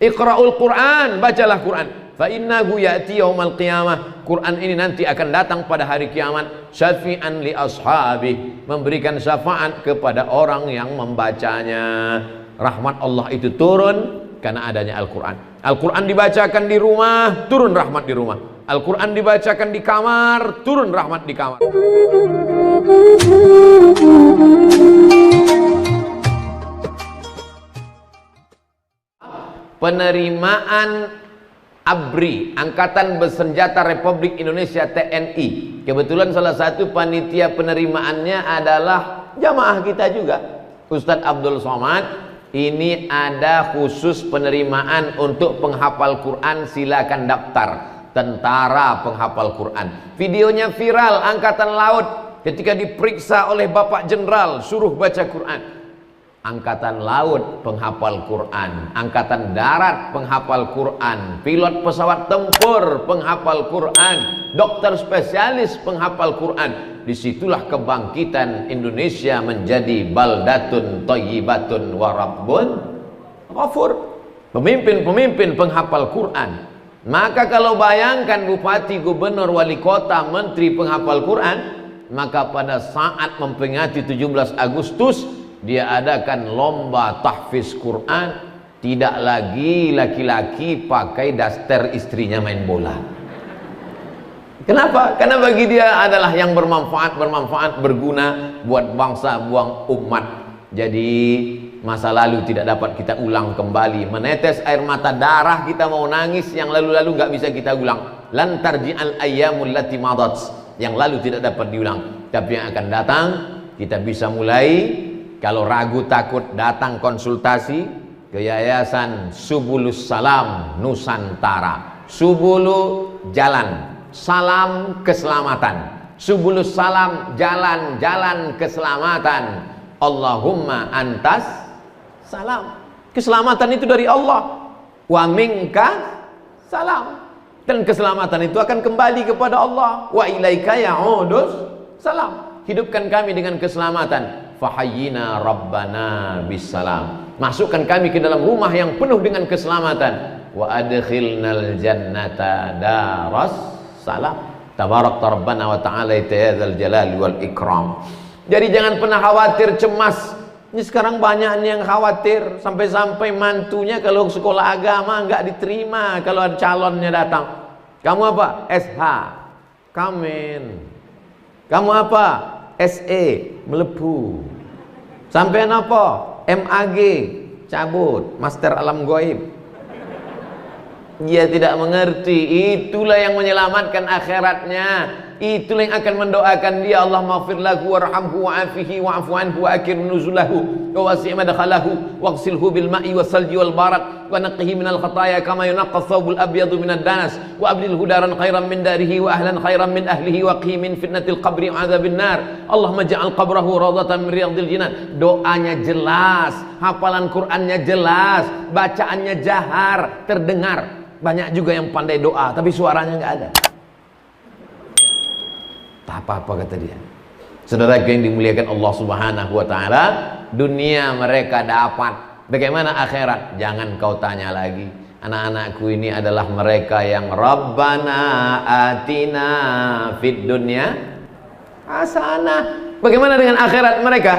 Iqra'ul Quran, bacalah Quran. Fa innahu ya'ti yaumal qiyamah. Quran ini nanti akan datang pada hari kiamat. Syafi'an li ashabi, memberikan syafaat kepada orang yang membacanya. Rahmat Allah itu turun karena adanya Al-Quran. Al-Quran dibacakan di rumah, turun rahmat di rumah. Al-Quran dibacakan di kamar, turun rahmat di kamar. Penerimaan ABRI, Angkatan Bersenjata Republik Indonesia TNI. Kebetulan salah satu panitia penerimaannya adalah jamaah kita juga, Ustadz Abdul Somad. Ini ada khusus penerimaan untuk penghafal Quran, silakan daftar. Tentara penghafal Quran. Videonya viral, Angkatan Laut ketika diperiksa oleh Bapak Jenderal, suruh baca Quran. Angkatan Laut penghafal Quran, Angkatan Darat penghafal Quran, pilot pesawat tempur penghafal Quran, dokter spesialis penghafal Quran. Disitulah kebangkitan Indonesia menjadi baldatun thayyibatun wa rabbun ghafur. Pemimpin-pemimpin penghafal Quran. Maka kalau bayangkan bupati, gubernur, wali kota, menteri penghafal Quran, maka pada saat memperingati 17 Agustus dia adakan lomba tahfiz Quran. Tidak lagi laki-laki pakai daster istrinya main bola. Kenapa? Karena bagi dia adalah yang bermanfaat, berguna buat bangsa, buang umat. Jadi masa lalu tidak dapat kita ulang kembali. Menetes air mata darah kita mau nangis, yang lalu-lalu nggak bisa kita ulang. Lan tarji'al ayyamul lati madat, yang lalu tidak dapat diulang. Tapi yang akan datang kita bisa mulai. Kalau ragu takut, datang konsultasi ke Yayasan Subulus Salam Nusantara. Subulu jalan, salam keselamatan. Subulus Salam jalan keselamatan. Allahumma antas salam. Keselamatan itu dari Allah. Wa minka salam. Dan keselamatan itu akan kembali kepada Allah. Wa ilaika ya'udus salam. Hidupkan kami dengan keselamatan. Fahayyina rabbana bisalam. Masukkan kami ke dalam rumah yang penuh dengan keselamatan. Wa adkhilnal jannata daras salam. Tabarak rabbana wa ta'ala yadzal jalali wal ikram. Jadi jangan pernah khawatir, cemas. Ini sekarang banyak yang khawatir, sampai-sampai mantunya kalau sekolah agama nggak diterima kalau ada calonnya datang. Kamu apa? SH. Kamen. Kamu apa? SE, melebu. Sampean apa? MAG, cabut, master alam goib. Dia tidak mengerti. Itulah yang menyelamatkan akhiratnya. Itulah yang akan mendoakan dia. Allah maghfir lahu warhamhu wa'afihi wa'afu anhu wa akrim nuzulahu wa wasi' madkhalahu waghsilhu bil ma'i wasalji wal barak wa naqqihi minal khataaya kama yunqqa thawbul abyadu minad danas wa abdilhu daran khairan min darihi wa ahlan khairan min ahlihi wa qhi min fitnatil qabri wa adzabin nar. Allahumma ja'al qabrahu rawdatan min riyadil jinan. Doanya jelas, hafalan Qur'annya jelas, bacaannya jahar, terdengar. Banyak juga yang pandai doa tapi suaranya enggak ada. Tak apa-apa kata dia. Saudara yang dimuliakan Allah Subhanahu wa taala, dunia mereka dapat. Bagaimana akhirat? Jangan kau tanya lagi. Anak-anakku ini adalah mereka yang Rabbana atina fid dunya hasanah. Bagaimana dengan akhirat mereka?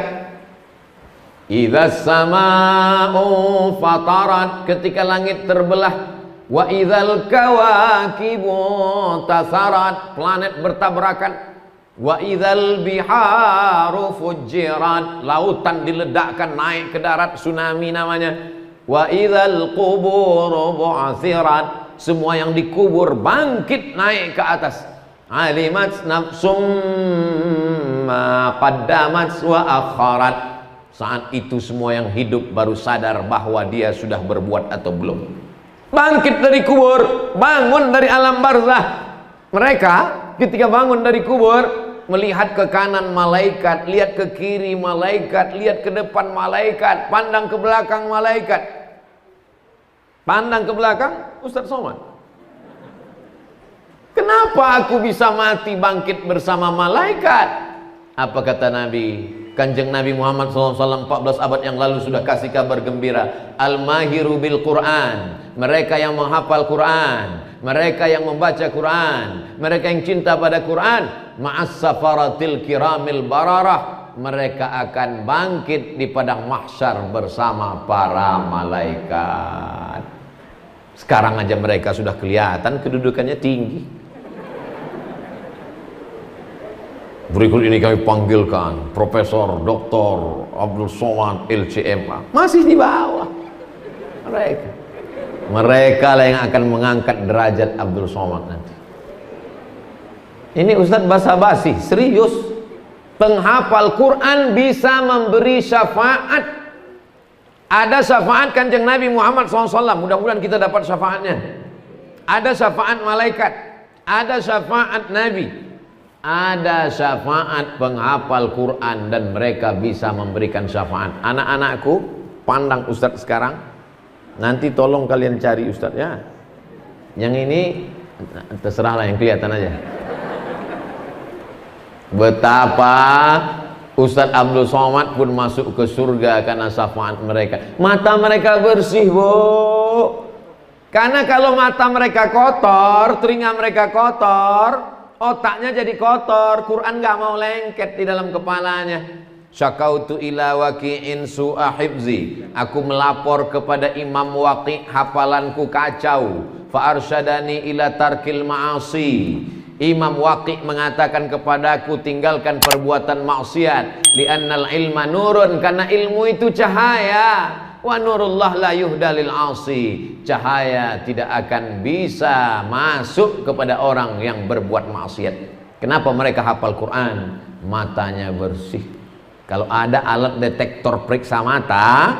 Idzas samaa'u fatarat, ketika langit terbelah. Wa idzal kawakibu tasarat, planet bertabrakan. Wa idzal biharu fujirat, lautan diledakkan naik ke darat, tsunami namanya. Wa idzal quburu bu'athirat, semua yang dikubur bangkit naik ke atas. Alimat nafsum ma qaddamat wa akharat. Saat itu semua yang hidup baru sadar bahwa dia sudah berbuat atau belum. Bangkit dari kubur, bangun dari alam barzah. Mereka ketika bangun dari kubur, melihat ke kanan malaikat, lihat ke kiri malaikat, lihat ke depan malaikat, pandang ke belakang malaikat. Pandang ke belakang, Ustaz Somad. Kenapa aku bisa mati bangkit bersama malaikat? Apa kata Nabi? Kanjeng Nabi Muhammad SAW 14 abad yang lalu sudah kasih kabar gembira. Al-mahiru bil Quran, mereka yang menghafal Quran, mereka yang membaca Quran, mereka yang cinta pada Quran, ma'as safaratil kiramil bararah, mereka akan bangkit di padang mahsyar bersama para malaikat. Sekarang aja mereka sudah kelihatan kedudukannya tinggi. Berikut ini kami panggilkan Profesor Dr. Abdul Somad LCMA. Masih di bawah mereka lah yang akan mengangkat derajat Abdul Somad nanti. Ini Ustadz basa-basi, serius. Penghafal Quran bisa memberi syafaat. Ada syafaat Kanjeng Nabi Muhammad SAW. Mudah-mudahan kita dapat syafaatnya. Ada syafaat malaikat, ada syafaat Nabi, ada syafaat penghafal Quran, dan mereka bisa memberikan syafaat. Anak-anakku, pandang Ustadz sekarang. Nanti tolong kalian cari Ustadz ya. Yang ini terserahlah, yang kelihatan aja. Betapa Ustadz Abdul Somad pun masuk ke surga karena syafaat mereka. Mata mereka bersih, Bu. Karena kalau mata mereka kotor, telinga mereka kotor, otaknya jadi kotor, Quran gak mau lengket di dalam kepalanya. Syakautu ila waqi'in su'a hifzi, aku melapor kepada Imam Waqi', hafalanku kacau. Fa arsyadani ila tarkil ma'asi, Imam Waqi' mengatakan kepadaku tinggalkan perbuatan maksiat. Li'annal ilma nurun, karena ilmu itu cahaya. Wa nurullah la yuhda lil 'asi, cahaya tidak akan bisa masuk kepada orang yang berbuat maksiat. Kenapa mereka hafal Quran? Matanya bersih. Kalau ada alat detektor periksa mata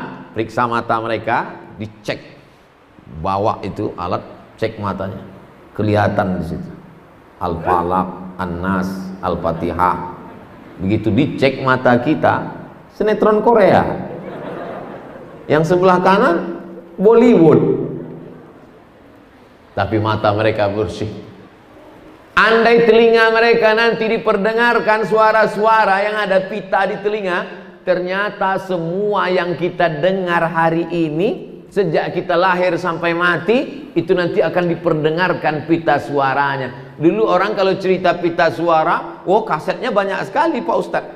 mereka, dicek, bawa itu alat cek matanya, kelihatan di situ Al-Falaq, An-Nas, Al-Fatihah. Begitu dicek mata kita, sinetron Korea. Yang sebelah kanan Bollywood, tapi mata mereka bersih. Andai telinga mereka nanti diperdengarkan suara-suara yang ada pita di telinga, ternyata semua yang kita dengar hari ini sejak kita lahir sampai mati itu nanti akan diperdengarkan pita suaranya. Dulu orang kalau cerita pita suara, oh kasetnya banyak sekali Pak Ustadz.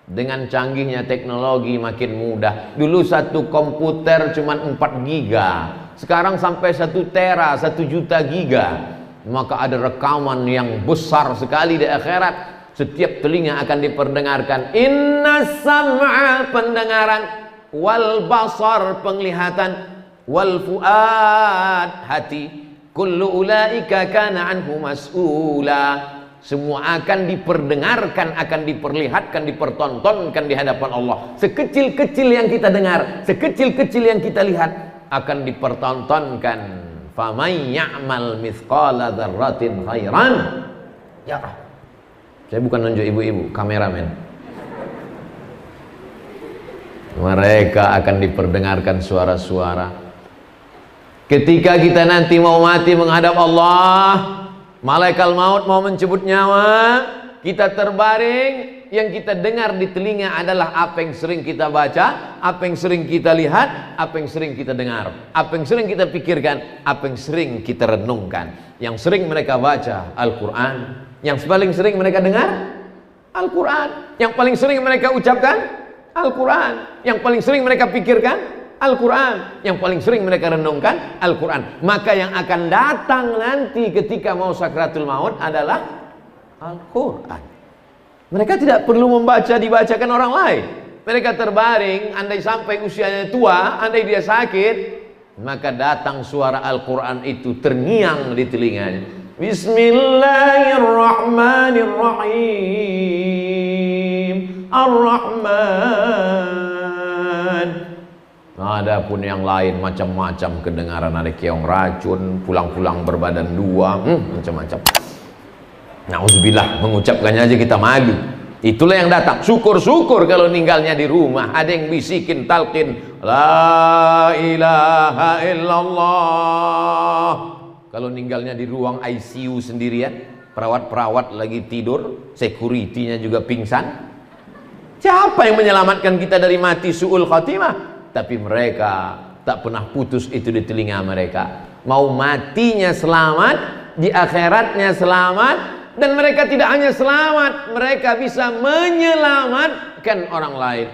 Dengan canggihnya teknologi makin mudah. Dulu satu komputer cuma 4 giga, sekarang sampai 1 tera, 1 juta giga. Maka ada rekaman yang besar sekali di akhirat. Setiap telinga akan diperdengarkan. Inna sam'a, pendengaran, wal basar, penglihatan, wal fuad, hati, kullu ulaika kana anhu mas'ula, semua akan diperdengarkan, akan diperlihatkan, dipertontonkan di hadapan Allah. Sekecil-kecil yang kita dengar, sekecil-kecil yang kita lihat akan dipertontonkan. Faman ya'mal mithqala dzarratin khairan yarah. Saya bukan nunjuk ibu-ibu, kameramen. Mereka akan diperdengarkan suara-suara. Ketika kita nanti mau mati menghadap Allah, malaikat maut mau mencabut nyawa, kita terbaring, yang kita dengar di telinga adalah apa yang sering kita baca, apa yang sering kita lihat, apa yang sering kita dengar, apa yang sering kita pikirkan, apa yang sering kita renungkan. Yang sering mereka baca Al-Quran, yang paling sering mereka dengar Al-Quran, yang paling sering mereka ucapkan Al-Quran, yang paling sering mereka pikirkan Al-Quran, yang paling sering mereka renungkan Al-Quran. Maka yang akan datang nanti ketika mau sakratul maut adalah Al-Quran. Mereka tidak perlu dibacakan orang lain. Mereka terbaring, andai sampai usianya tua, andai dia sakit, maka datang suara Al-Quran itu terngiang di telinganya. Bismillahirrahmanirrahim. Ar-Rahman. Adapun yang lain macam-macam kedengaran, ada keong racun, pulang-pulang berbadan dua, macam-macam. Nauzubillah, mengucapkannya aja kita malu. Itulah yang datang. Syukur-syukur kalau ninggalnya di rumah, ada yang bisikin talqin la ilaha illallah. Kalau ninggalnya di ruang ICU sendirian, perawat-perawat lagi tidur, security-nya juga pingsan, Siapa yang menyelamatkan kita dari mati su'ul khatimah? Tapi mereka tak pernah putus itu di telinga mereka. Mau matinya selamat, di akhiratnya selamat, dan mereka tidak hanya selamat, mereka bisa menyelamatkan orang lain.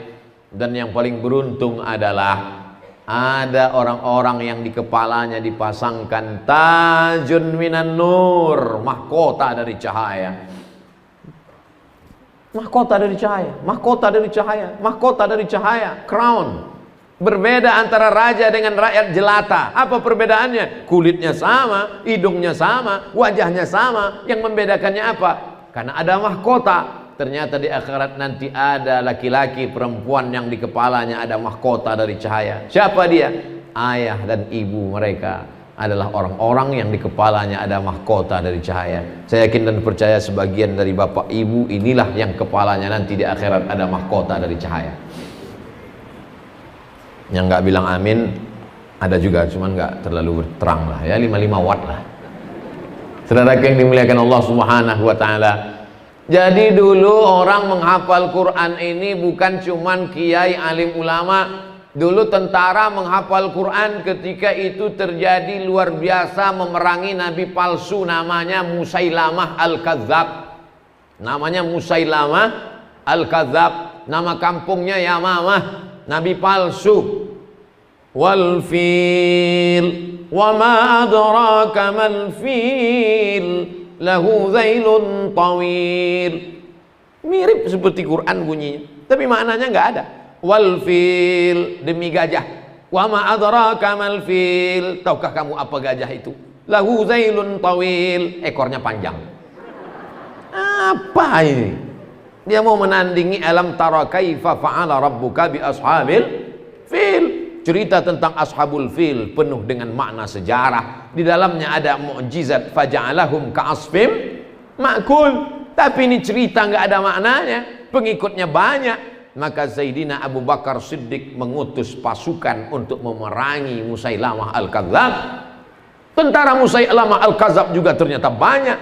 Dan yang paling beruntung adalah ada orang-orang yang di kepalanya dipasangkan tajun minan nur, mahkota dari cahaya. Mahkota dari cahaya, mahkota dari cahaya, mahkota dari cahaya, crown. Berbeda antara raja dengan rakyat jelata. Apa perbedaannya? Kulitnya sama, hidungnya sama, wajahnya sama. Yang membedakannya apa? Karena ada mahkota. Ternyata di akhirat nanti ada laki-laki, perempuan yang di kepalanya ada mahkota dari cahaya. Siapa dia? Ayah dan ibu mereka adalah orang-orang yang di kepalanya ada mahkota dari cahaya. Saya yakin dan percaya sebagian dari bapak ibu inilah yang kepalanya nanti di akhirat ada mahkota dari cahaya. Yang nggak bilang amin ada juga, cuman nggak terlalu terang lah ya, 55 watt lah. Saudara yang dimuliakan Allah Subhanahu wa taala. Jadi dulu orang menghafal Quran ini bukan cuman kiai alim ulama. Dulu tentara menghafal Quran ketika itu terjadi luar biasa, memerangi nabi palsu namanya Musailamah Al-Kadzab. Namanya Musailamah Al-Kadzab, nama kampungnya Yamamah, nabi palsu. Wal fil wa ma adraka mal fil lahu zailun tawil. Mirip seperti Quran bunyinya, tapi maknanya nggak ada. Wal fil, demi gajah. Wa ma adraka mal fil, tahukah kamu apa gajah itu? Lahu zailun tawil, ekornya panjang. Apa ini? Dia mau menandingi alam tara kaifa fa'ala rabbuka bi ashabil fil. Cerita tentang ashabul fil penuh dengan makna sejarah. Di dalamnya ada mukjizat, faja'alahum ka'asfim ma'kul. Tapi ini cerita nggak ada maknanya, pengikutnya banyak. Maka Sayyidina Abu Bakar Siddiq mengutus pasukan untuk memerangi Musailamah Al-Kadzab. Tentara Musailamah Al-Kadzab juga ternyata banyak.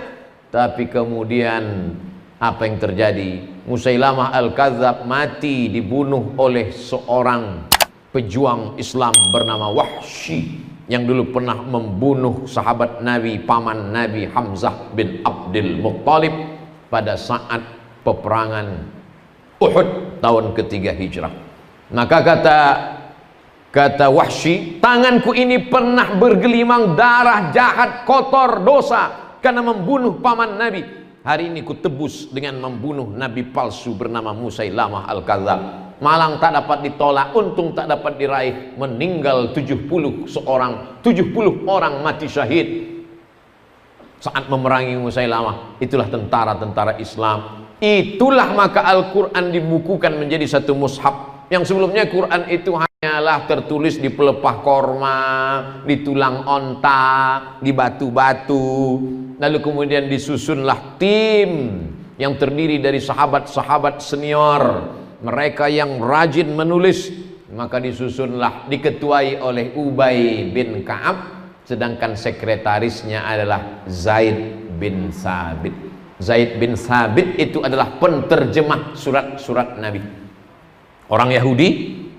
Tapi kemudian apa yang terjadi? Musailamah Al-Kadzab mati dibunuh oleh seorang pejuang Islam bernama Wahsy, yang dulu pernah membunuh sahabat Nabi, paman Nabi Hamzah bin Abdul Muttalib pada saat peperangan Uhud tahun ketiga hijrah. Maka kata Wahsy, tanganku ini pernah bergelimang darah, jahat, kotor, dosa karena membunuh paman Nabi. Hari ini ku tebus dengan membunuh nabi palsu bernama Musailamah Al-Kadzab. Malang tak dapat ditolak, untung tak dapat diraih. Meninggal 70 orang mati syahid saat memerangi Musailamah. Itulah tentara-tentara Islam. Itulah maka Al-Quran dibukukan menjadi satu mushaf. Yang sebelumnya Quran itu hanyalah tertulis di pelepah korma, di tulang onta, di batu-batu. Lalu kemudian disusunlah tim yang terdiri dari sahabat-sahabat senior, mereka yang rajin menulis. Maka disusunlah, diketuai oleh Ubay bin Ka'ab, sedangkan sekretarisnya adalah Zaid bin Sabit. Zaid bin Sabit itu adalah penterjemah surat-surat Nabi. Orang Yahudi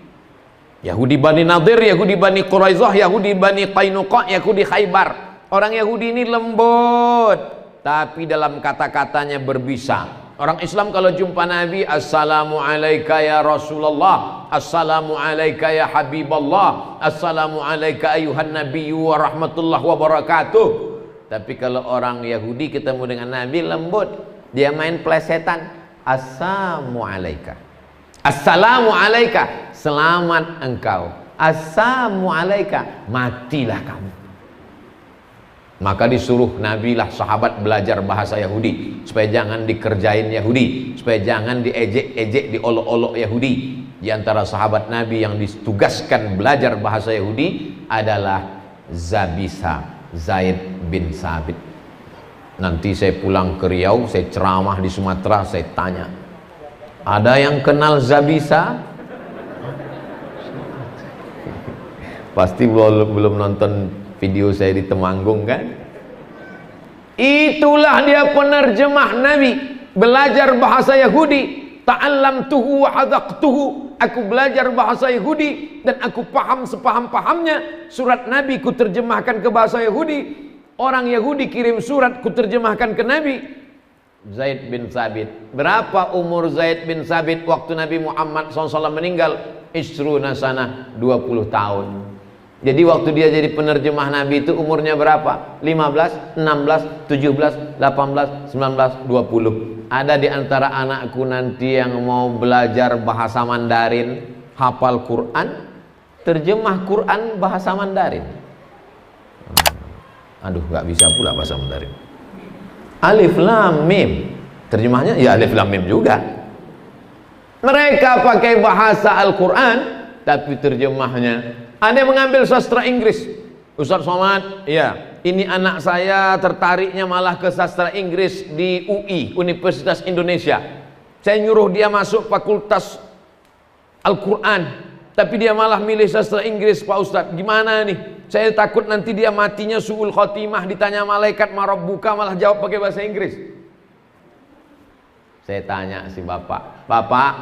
Bani Nadir, Yahudi Bani Quraizah, Yahudi Bani Qainuqa, Yahudi Khaybar. Orang Yahudi ini lembut, tapi dalam kata-katanya berbisa. Orang Islam kalau jumpa Nabi, Assalamu alayka ya Rasulullah, Assalamu alayka ya Habiballah, Assalamu alayka ayuhan nabiyyu wa rahmatullah wa barakatuh. Tapi kalau orang Yahudi ketemu dengan Nabi lembut, dia main plesetan. Assalamu alayka, Assalamu alayka, selamat engkau. Assalamu alayka, matilah kamu. Maka disuruh Nabi lah sahabat belajar bahasa Yahudi, supaya jangan dikerjain Yahudi, supaya jangan diejek-ejek, diolok-olok Yahudi. Di antara sahabat Nabi yang ditugaskan belajar bahasa Yahudi adalah Zabisa, Zaid bin Sabit. Nanti saya pulang ke Riau, saya ceramah di Sumatera, saya tanya, ada yang kenal Zabisa? Pasti belum nonton video saya di Temanggung kan? Itulah dia penerjemah Nabi, belajar bahasa Yahudi. ta'allamtuhu wa hadaqtuhu. Aku belajar bahasa Yahudi dan aku paham sepaham-pahamnya. Surat Nabi ku terjemahkan ke bahasa Yahudi. Orang Yahudi kirim surat, ku terjemahkan ke Nabi. Zaid bin Sabit. Berapa umur Zaid bin Sabit waktu Nabi Muhammad SAW meninggal? Isruna sanah, 20 tahun. Jadi waktu dia jadi penerjemah Nabi itu umurnya berapa? 15, 16, 17, 18, 19, 20. Ada di antara anakku nanti yang mau belajar bahasa Mandarin, hafal Quran, terjemah Quran bahasa Mandarin. Aduh, nggak bisa pula bahasa Mandarin. Alif Lam Mim, terjemahnya ya Alif Lam Mim juga. Mereka pakai bahasa Al-Quran, tapi terjemahnya ada yang mengambil sastra Inggris. Ustaz Somad, ya, ini anak saya tertariknya malah ke sastra Inggris di UI, Universitas Indonesia. Saya nyuruh dia masuk fakultas Al-Quran, tapi dia malah milih sastra Inggris, Pak Ustadz. Gimana nih? Saya takut nanti dia matinya su'ul khotimah, ditanya malaikat marabbuka malah jawab pakai bahasa Inggris. Saya tanya si bapak, Bapak,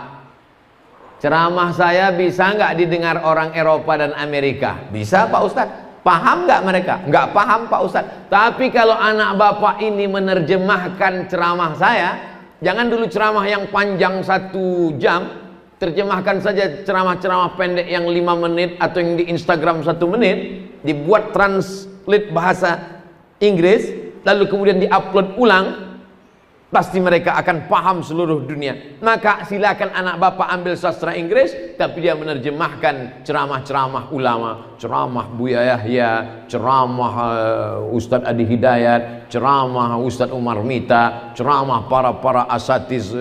ceramah saya bisa nggak didengar orang Eropa dan Amerika? Bisa Pak Ustadz. Paham nggak mereka? Nggak paham Pak Ustadz. Tapi kalau anak bapak ini menerjemahkan ceramah saya, jangan dulu ceramah yang panjang 1 jam, terjemahkan saja ceramah-ceramah pendek yang 5 menit atau yang di Instagram 1 menit, dibuat translate bahasa Inggris, lalu kemudian diupload ulang, pasti mereka akan paham seluruh dunia. Maka silakan anak bapak ambil sastra Inggris, tapi dia menerjemahkan ceramah-ceramah ulama, ceramah Buya Yahya, ceramah Ustadz Adi Hidayat, ceramah Ustadz Umar Mita, ceramah para asatiz,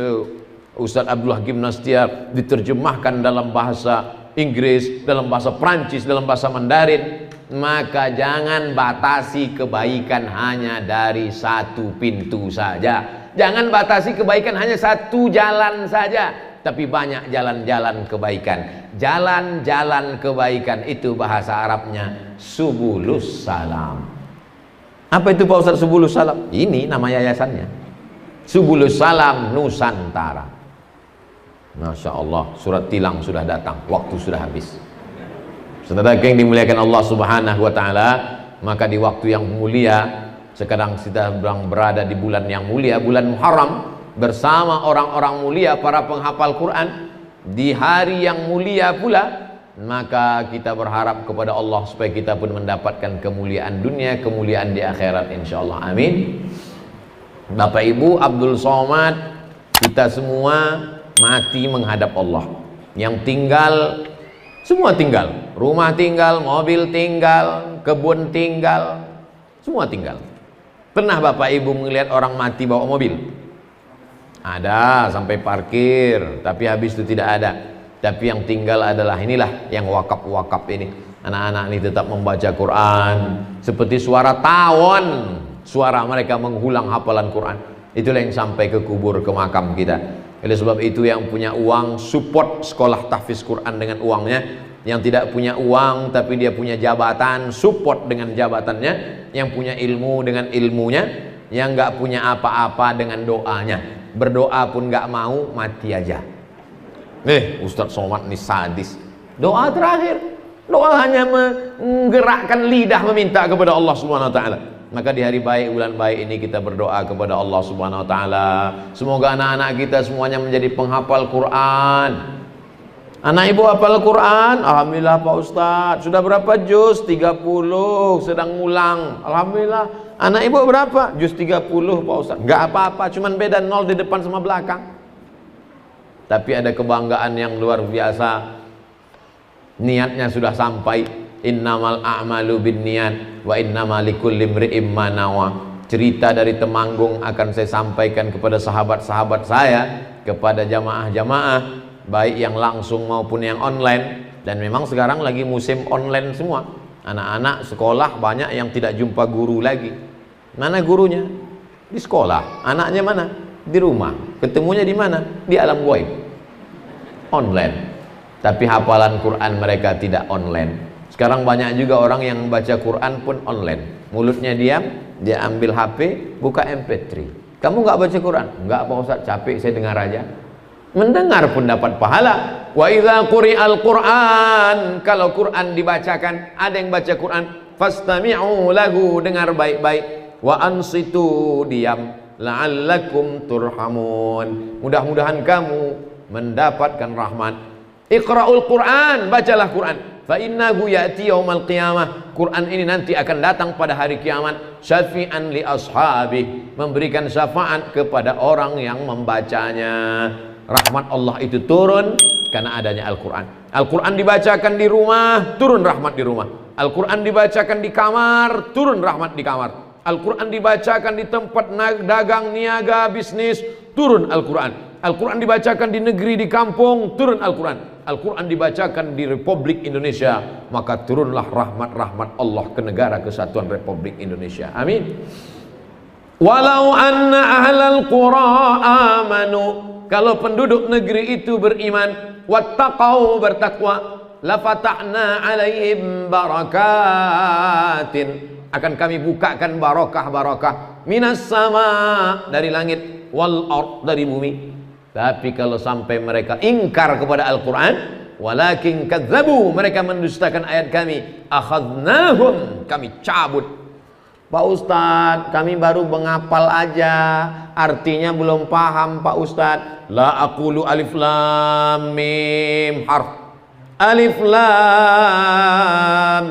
Ustadz Abdul Hakim Nastiar, diterjemahkan dalam bahasa Inggris, dalam bahasa Prancis, dalam bahasa Mandarin. Maka jangan batasi kebaikan hanya dari 1 pintu saja. Jangan batasi kebaikan hanya 1 jalan saja, tapi banyak jalan-jalan kebaikan. Jalan-jalan kebaikan itu bahasa Arabnya subulus salam. Apa itu Pak Ustaz subulus salam? Ini nama yayasannya, Subulus Salam Nusantara. Masya Allah, surat tilang sudah datang, waktu sudah habis. Saudara yang dimuliakan Allah Subhanahu wa Ta'ala, maka di waktu yang mulia, sekarang kita sedang berada di bulan yang mulia, bulan Muharram, bersama orang-orang mulia, para penghafal Quran, di hari yang mulia pula, maka kita berharap kepada Allah supaya kita pun mendapatkan kemuliaan dunia, kemuliaan di akhirat insyaallah. Amin. Bapak Ibu, Abdul Somad, kita semua mati menghadap Allah. Yang tinggal, semua tinggal, rumah tinggal, mobil tinggal, kebun tinggal, semua tinggal. Pernah Bapak Ibu melihat orang mati bawa mobil? Ada, sampai parkir, tapi habis itu tidak ada. Tapi yang tinggal adalah inilah yang wakaf-wakaf ini. Anak-anak ini tetap membaca Quran seperti suara tawon, suara mereka mengulang hafalan Quran. Itulah yang sampai ke kubur, ke makam kita. Oleh sebab itu yang punya uang support sekolah tahfiz Quran dengan uangnya. Yang tidak punya uang tapi dia punya jabatan, support dengan jabatannya. Yang punya ilmu dengan ilmunya. Yang nggak punya apa-apa dengan doanya. Berdoa pun nggak mau, mati aja. Ustadz Somad ini sadis. Doa terakhir, doa hanya menggerakkan lidah meminta kepada Allah Subhanahu wa Ta'ala. Maka di hari baik, bulan baik ini kita berdoa kepada Allah Subhanahu wa Ta'ala. Semoga anak-anak kita semuanya menjadi penghafal Quran. Anak ibu hafal Quran? Alhamdulillah Pak Ustadz. Sudah berapa juz? 30, sedang ngulang. Alhamdulillah. Anak ibu berapa? Juz 30 Pak Ustadz. Enggak apa-apa, cuman beda 0 di depan sama belakang. Tapi ada kebanggaan yang luar biasa. Niatnya sudah sampai. Innamal a'malu binniyat wa innamal likulli imri'in ma nawa. Cerita dari Temanggung akan saya sampaikan kepada sahabat-sahabat saya, kepada jamaah-jamaah baik yang langsung maupun yang online. Dan memang sekarang lagi musim online semua. Anak-anak sekolah banyak yang tidak jumpa guru lagi. Mana gurunya? Di sekolah. Anaknya mana? Di rumah. Ketemunya di mana? Di alam gaib. Online. Tapi hafalan Quran mereka tidak online. Sekarang banyak juga orang yang baca Quran pun online. Mulutnya diam, dia ambil HP, buka MP3. Kamu nggak baca Quran? Nggak Pak Ustaz, capek saya dengar aja. mendengar pun dapat pahala. Wa idza quri'al Qur'an, kalau Quran dibacakan, ada yang baca Quran, fastami'u lahu, dengar baik-baik, wa ansitu, diam, la'allakum turhamun, mudah-mudahan kamu mendapatkan rahmat. Iqra'ul Qur'an, bacalah Quran, fa innahu ya'ti yaumal qiyamah, Quran ini nanti akan datang pada hari kiamat, syafi'an li ashabi, memberikan syafaat kepada orang yang membacanya. Rahmat Allah itu turun karena adanya Al-Quran. Al-Quran dibacakan di rumah, turun rahmat di rumah. Al-Quran dibacakan di kamar, turun rahmat di kamar. Al-Quran dibacakan di tempat dagang, niaga, bisnis, turun Al-Quran. Al-Quran dibacakan di negeri, di kampung, turun Al-Quran. Al-Quran dibacakan di Republik Indonesia, maka turunlah rahmat-rahmat Allah ke negara kesatuan Republik Indonesia. Amin. Walau anna ahlal qura amanu, kalau penduduk negeri itu beriman, wattaqau, bertakwa, lafatahna alaihim barakatin, akan kami bukakan barakah-barakah, minas sama, dari langit, wal ard, dari bumi. Tapi kalau sampai mereka ingkar kepada Al-Quran, walakin kadzabu, mereka mendustakan ayat kami, akhadnahum, kami cabut. Pak Ustadz, kami baru menghafal aja, artinya belum paham Pak Ustadz. La aqulu alif lam mim harf, alif lam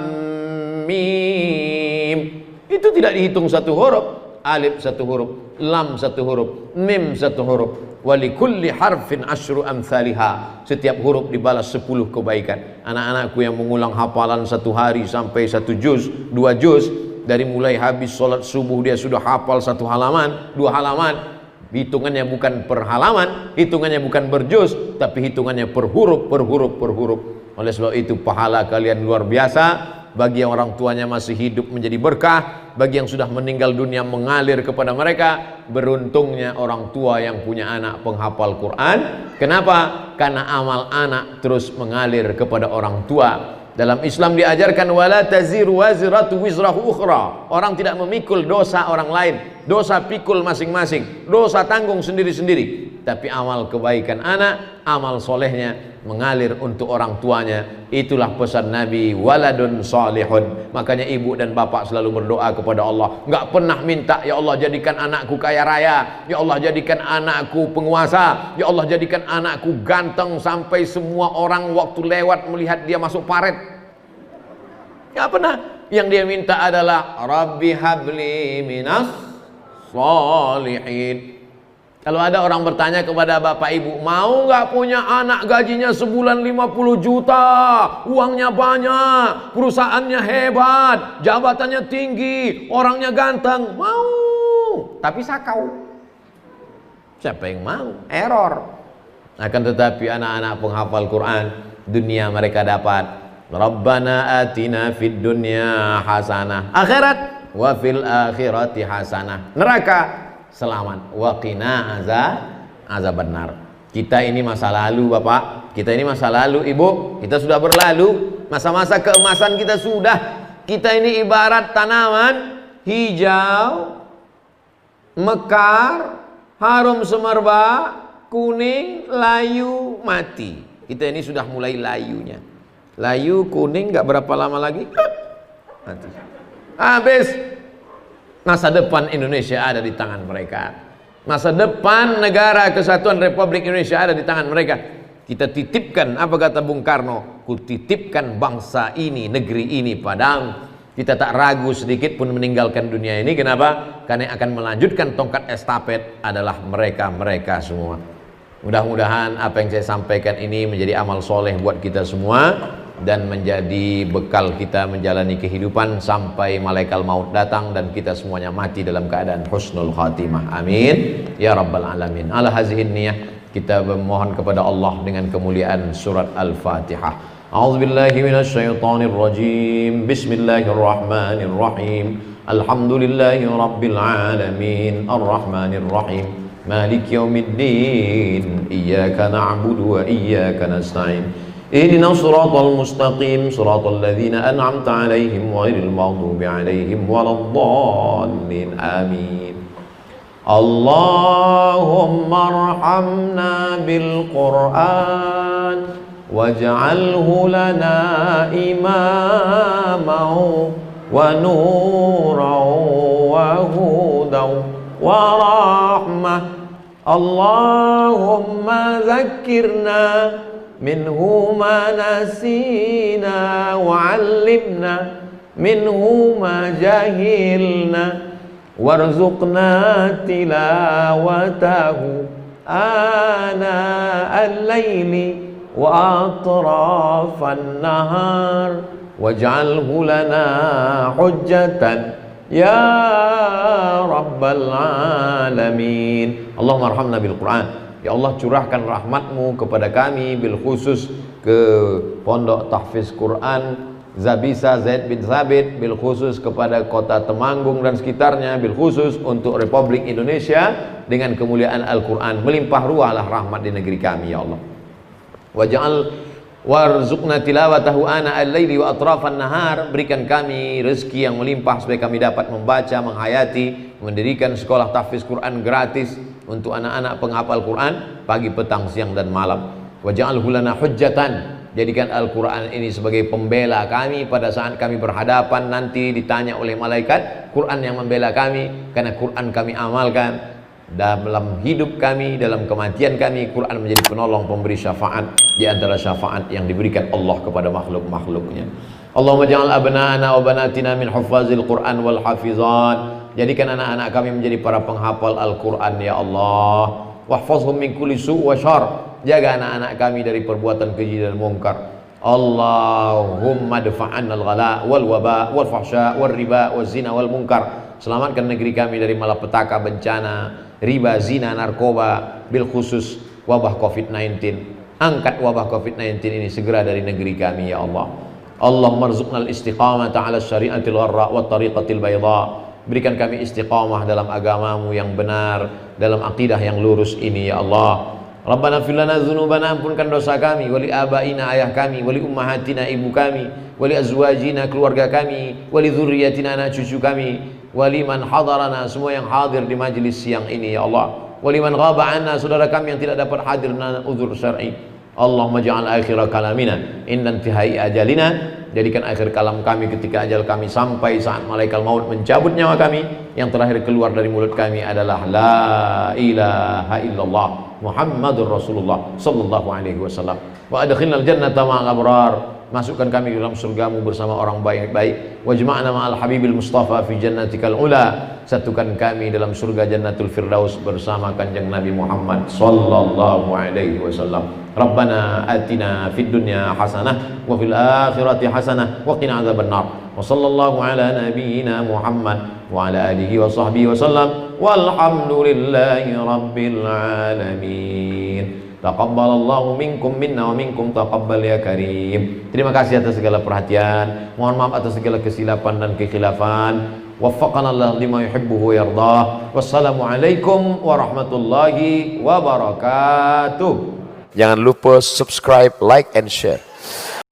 mim, itu tidak dihitung satu huruf. Alif satu huruf, lam satu huruf, mim satu huruf. Walikulli harfin asyru amthaliha, setiap huruf dibalas 10 kebaikan. Anak-anakku yang mengulang hafalan satu hari sampai 1 juz, 2 juz, dari mulai habis sholat subuh dia sudah hafal 1 halaman, 2 halaman. Hitungannya bukan per halaman, hitungannya bukan berjuz, tapi hitungannya per huruf, per huruf, per huruf. Oleh sebab itu pahala kalian luar biasa. Bagi yang orang tuanya masih hidup menjadi berkah, bagi yang sudah meninggal dunia mengalir kepada mereka. Beruntungnya orang tua yang punya anak penghafal Quran. Kenapa? Karena amal anak terus mengalir kepada orang tua. Dalam Islam diajarkan wala taziru waziratu wizrahu ukhra. Orang tidak memikul dosa orang lain. Dosa pikul masing-masing. Dosa tanggung sendiri-sendiri. Tapi amal kebaikan anak, amal solehnya mengalir untuk orang tuanya. Itulah pesan Nabi, waladun salihun. Makanya ibu dan bapak selalu berdoa kepada Allah. Nggak pernah minta, ya Allah jadikan anakku kaya raya, ya Allah jadikan anakku penguasa, ya Allah jadikan anakku ganteng sampai semua orang waktu lewat melihat dia masuk paret. Nggak pernah. Yang dia minta adalah Rabbi habli minas sholihin. Kalau ada orang bertanya kepada bapak ibu, mau nggak punya anak gajinya sebulan 50 juta, uangnya banyak, perusahaannya hebat, jabatannya tinggi, orangnya ganteng? Mau, tapi sakau. Siapa yang mau? Error. Akan tetapi anak-anak penghafal Quran, dunia mereka dapat Rabbana atina fid dunya hasanah, akhirat wa fil akhirati hasanah, neraka selamat, waqina azabannar. Kita ini masa lalu Bapak, kita ini masa lalu Ibu, kita sudah berlalu, masa-masa keemasan kita sudah. Kita ini ibarat tanaman hijau, mekar, harum semerbak, kuning, layu, mati. Kita ini sudah mulai layunya. Layu, kuning, gak berapa lama lagi mati. Habis. Masa depan Indonesia ada di tangan mereka. Masa depan negara kesatuan Republik Indonesia ada di tangan mereka. Kita titipkan, apa kata Bung Karno, ku titipkan bangsa ini, negeri ini padamu. Kita tak ragu sedikit pun meninggalkan dunia ini. Kenapa? Karena yang akan melanjutkan tongkat estafet adalah mereka-mereka semua. Mudah-mudahan apa yang saya sampaikan ini menjadi amal soleh buat kita semua dan menjadi bekal kita menjalani kehidupan sampai malaikat maut datang dan kita semuanya mati dalam keadaan husnul khatimah. Amin ya rabbal alamin. Ala hazihin niyah kita memohon kepada Allah dengan kemuliaan surat Al-Fatihah. A'udzubillahi minasyaitonir rajim. Bismillahirrahmanirrahim. Alhamdulillahi rabbil alamin. Arrahmanir rahim. Maliki yaumiddin. Iyyaka na'budu wa iyyaka nasta'in. اهدنا الصراط المستقيم صراط الذين أنعمت عليهم غير المغضوب عليهم ولا الضالين آمين Allahumma arhamna bil Qur'an waj'alhu lana imaman wa nuran wa hudan wa rahmah. Allahumma zakkirna minhu ma nasina wa 'allimna minhu ma jahilna warzuqna tilawatahu ana al-laili wa atrafan nahar waj'alhu lana hujjatan ya rabbal alamin. Allahumma arhamna bil Qur'an. Ya Allah, curahkan rahmatmu kepada kami, bil khusus ke Pondok Tahfiz Quran Zabisa Zaid bin Sabit, bil khusus kepada kota Temanggung dan sekitarnya, bil khusus untuk Republik Indonesia dengan kemuliaan Al-Quran. Melimpah ruahlah rahmat di negeri kami ya Allah. Waj'al warzuqna tilawatahu ana al-laili wa atrafan nahar. Berikan kami rezeki yang melimpah supaya kami dapat membaca, menghayati, mendirikan sekolah tahfiz Quran gratis untuk anak-anak penghafal Quran pagi, petang, siang dan malam. Waj'alhu lana hujjatan. Jadikan Al-Quran ini sebagai pembela kami pada saat kami berhadapan nanti ditanya oleh malaikat. Quran yang membela kami, karena Quran kami amalkan dalam hidup kami, dalam kematian kami. Quran menjadi penolong, pemberi syafaat di antara syafaat yang diberikan Allah kepada makhluk-makhluknya. Allahumma ja'al abna'ana wa banatina min huffazil Quran wal hafizan. Jadikan anak-anak kami menjadi para penghafal Al-Quran ya Allah. Wahfazhum min kulli su' wa syarr. Jaga anak-anak kami dari perbuatan keji dan mungkar. Allahumma dafa'an al-ghala wal waba wal fahsya wal riba wal zina wal munkar. Selamatkan negeri kami dari malapetaka, bencana, riba, zina, narkoba, bil khusus wabah COVID-19. Angkat wabah COVID-19 ini segera dari negeri kami ya Allah. Allahumma rzuqna al-istiqamata ala syari'atil gharra wa tariqatil bayda. Berikan kami istiqamah dalam agamamu yang benar, dalam akidah yang lurus ini ya Allah. Rabbana fir lana dzunubana, ampunkan dosa kami, wali abaina, ayah kami, wali ummahatina, ibu kami, wali azwajina, keluarga kami, wali dzurriyyatina, anak cucu kami, wali man hadarana, semua yang hadir di majlis siang ini ya Allah, wali man ghaba anna, saudara kami yang tidak dapat hadir dan uzur syar'i. Allahumma ja'al akhira kalamina inda intihai ajalina. Jadikan akhir kalam kami ketika ajal kami sampai saat malaikat maut mencabut nyawa kami, yang terakhir keluar dari mulut kami adalah la ilaha illallah Muhammadur Rasulullah sallallahu alaihi wasallam. Wa adkhilnal jannata ma'al abrar. Masukkan kami ke dalam surgamu bersama orang baik-baik. Wajma'na ma'al habibil mustafa fi jannatikal ula. Satukan kami dalam surga Jannatul Firdaus bersama kanjeng Nabi Muhammad sallallahu alaihi wasallam. Rabbana atina fid dunya hasanah wa fil akhirati hasanah wa qina adzabannar. Wa sallallahu ala nabiyyina Muhammad wa ala alihi wa sahbihi wasallam. Walhamdulillahi rabbil alamin. Taqabbalallahu minkum minna wa minkum taqabbal ya karim. Terima kasih atas segala perhatian. Mohon maaf atas segala kesilapan dan kekhilafan. Waffaqana Allah lima yuhibbuhu yardah. Wassalamualaikum warahmatullahi wabarakatuh. Jangan lupa subscribe, like, and share.